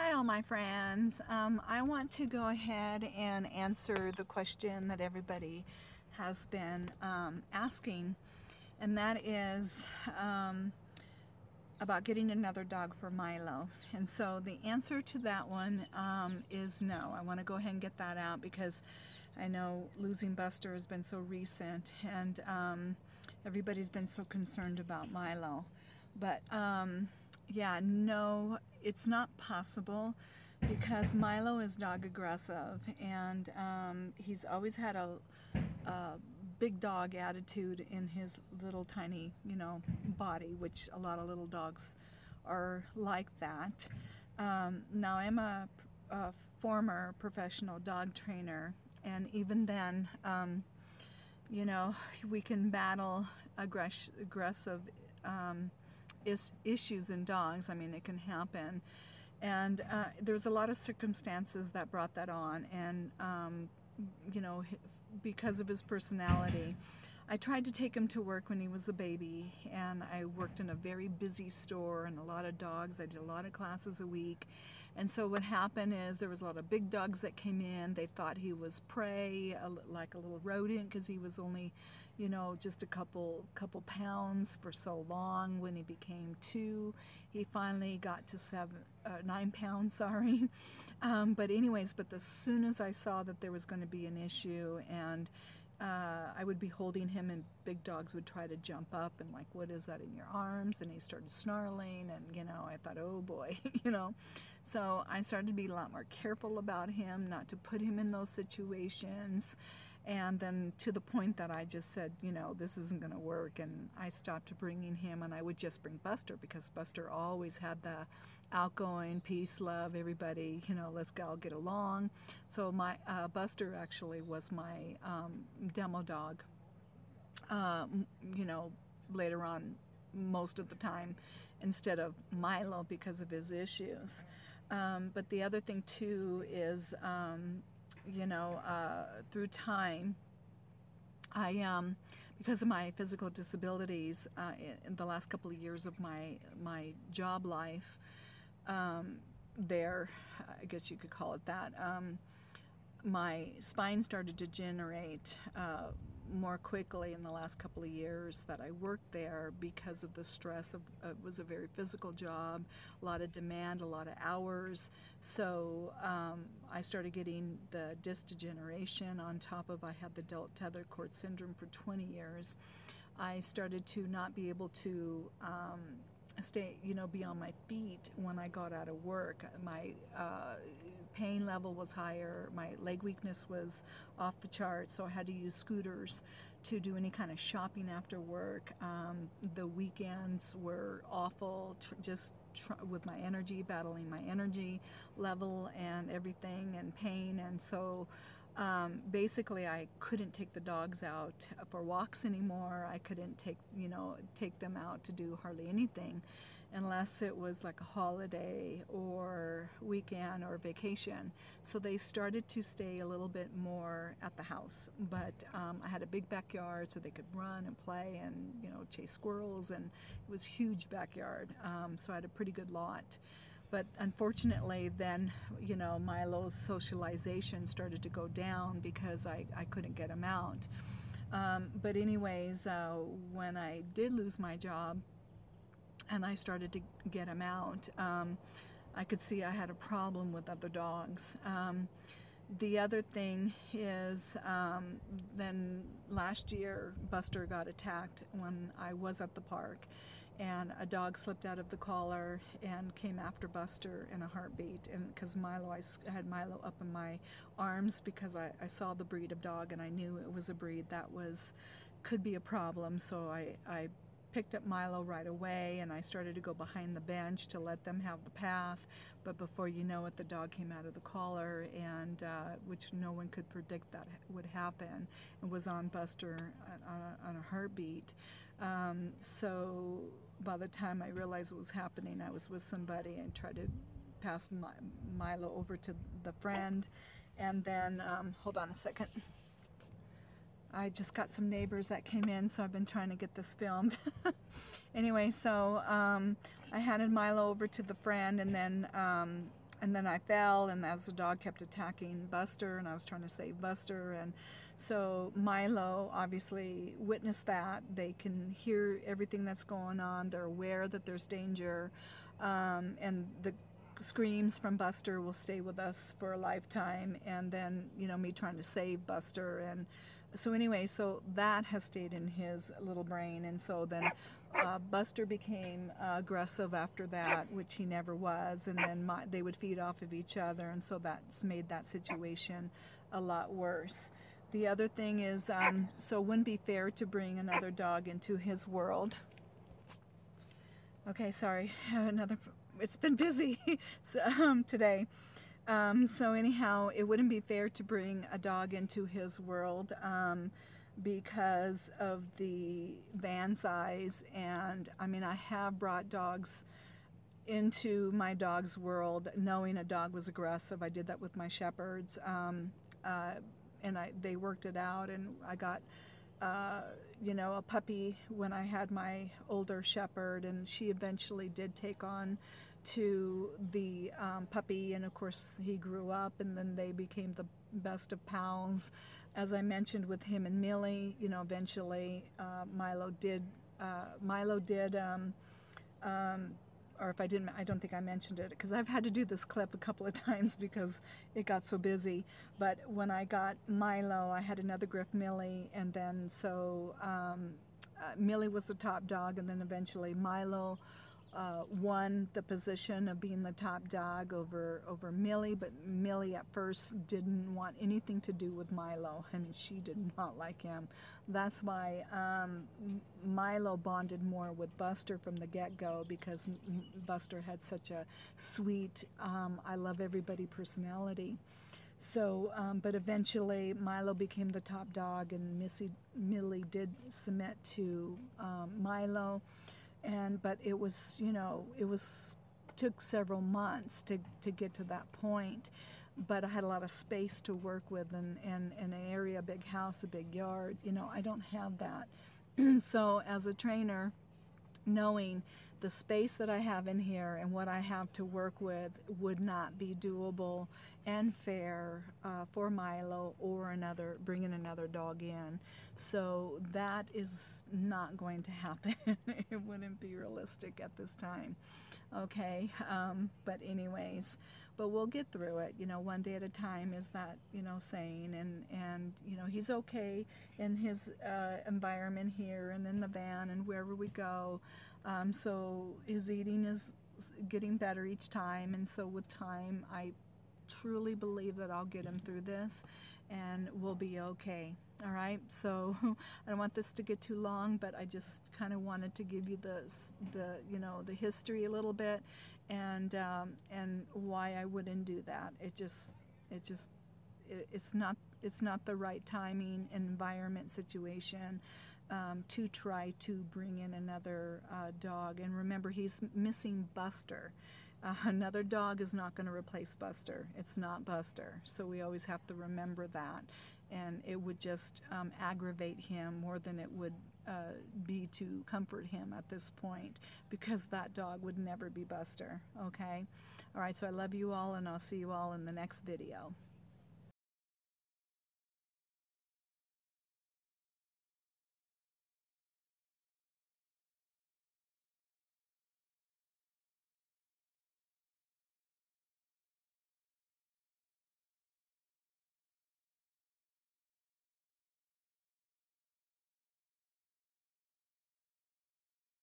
Hi all my friends. I want to go ahead and answer the question that everybody has been asking, and that is about getting another dog for Milo. And so the answer to that one is no. I want to go ahead and get that out because I know losing Buster has been so recent, and everybody's been so concerned about Milo. But yeah, no, it's not possible because Milo is dog aggressive, and he's always had a big dog attitude in his little tiny, body, which a lot of little dogs are like that. Now, I'm a former professional dog trainer, and even then, we can battle aggressive issues in dogs. I mean, it can happen, and there's a lot of circumstances that brought that on, and because of his personality. I tried to take him to work when he was a baby, and I worked in a very busy store and a lot of dogs. I did a lot of classes a week, and so what happened is there was a lot of big dogs that came in. They thought he was prey, like a little rodent, because he was only, just a couple pounds for so long. When he became 2, he finally got to 9 pounds, sorry. But as soon as I saw that there was going to be an issue, and I would be holding him, and big dogs would try to jump up and like, what is that in your arms? And he started snarling, and I thought, oh boy, So I started to be a lot more careful about him, not to put him in those situations. And then to the point that I just said, this isn't going to work, and I stopped bringing him, and I would just bring Buster, because Buster always had the outgoing, peace, love, everybody, let's all get along. So my Buster actually was my demo dog, later on, most of the time, instead of Milo, because of his issues. But the other thing too is, through time, I because of my physical disabilities, in the last couple of years of my job life, there, I guess you could call it that, my spine started to degenerate more quickly in the last couple of years that I worked there, because of the stress of it was a very physical job, a lot of demand, a lot of hours. So I started getting the disc degeneration. On top of, I had the delt tether cord syndrome for 20 years. I started to not be able to stay, be on my feet when I got out of work. My pain level was higher, my leg weakness was off the charts, so I had to use scooters to do any kind of shopping after work. The weekends were awful, with my energy, battling my energy level and everything, and pain. And so basically I couldn't take the dogs out for walks anymore. I couldn't take them out to do hardly anything unless it was like a holiday or weekend or vacation. So they started to stay a little bit more at the house. But I had a big backyard, so they could run and play and chase squirrels, and it was a huge backyard. So I had a pretty good lot. But unfortunately then, Milo's socialization started to go down because I couldn't get him out. But anyways, when I did lose my job and I started to get him out, I could see I had a problem with other dogs. The other thing is, then last year Buster got attacked when I was at the park, and a dog slipped out of the collar and came after Buster in a heartbeat. And because I had Milo up in my arms because I saw the breed of dog, and I knew it was a breed that could be a problem. So I picked up Milo right away, and I started to go behind the bench to let them have the path. But before you know it, the dog came out of the collar, and which no one could predict that would happen, and was on Buster on a heartbeat. So by the time I realized what was happening, I was with somebody and tried to pass Milo over to the friend. And then, hold on a second. I just got some neighbors that came in, so I've been trying to get this filmed. Anyway, so I handed Milo over to the friend, and then and then I fell, and as the dog kept attacking Buster, and I was trying to save Buster, and so Milo obviously witnessed that. They can hear everything that's going on. They're aware that there's danger, and the screams from Buster will stay with us for a lifetime, and then, you know, me trying to save Buster. And so anyway, so that has stayed in his little brain, and so then Buster became aggressive after that, which he never was, and then they would feed off of each other, and so that's made that situation a lot worse. The other thing is, so it wouldn't be fair to bring another dog into his world. Okay, sorry, it's been busy today. So anyhow, it wouldn't be fair to bring a dog into his world because of the van size. And I mean, I have brought dogs into my dog's world knowing a dog was aggressive. I did that with my shepherds, and they worked it out, and I got you know, a puppy when I had my older shepherd, and she eventually did take on to the puppy, and of course he grew up, and then they became the best of pals. As I mentioned with him and Millie, you know, eventually Milo did or if I didn't, I don't think I mentioned it, because I've had to do this clip a couple of times because it got so busy. But when I got Milo, I had another Griff, Millie, and then so Millie was the top dog, and then eventually Milo won the position of being the top dog over Millie. But Millie at first didn't want anything to do with Milo. I mean, she did not like him. That's why Milo bonded more with Buster from the get-go, because Buster had such a sweet, I love everybody personality. So, but eventually Milo became the top dog, and Millie did submit to Milo. But it was, you know, took several months to get to that point. But I had a lot of space to work with, and an area, a big house, a big yard. You know, I don't have that. So as a trainer, knowing the space that I have in here and what I have to work with would not be doable and fair for Milo or bringing another dog in. So that is not going to happen. It wouldn't be realistic at this time. Okay, but anyways, but we'll get through it, you know, one day at a time, is that, you know, saying, and you know, he's okay in his environment here and in the van and wherever we go. So his eating is getting better each time, and so with time, I truly believe that I'll get him through this, and we'll be okay. All right, so I don't want this to get too long, but I just kind of wanted to give you the you know, the history a little bit, and why I wouldn't do that. It's not the right timing and environment situation to try to bring in another dog. And remember, he's missing Buster. Another dog is not going to replace Buster. It's not Buster. So we always have to remember that. And it would just aggravate him more than it would be to comfort him at this point, because that dog would never be Buster. Okay? All right, so I love you all, and I'll see you all in the next video.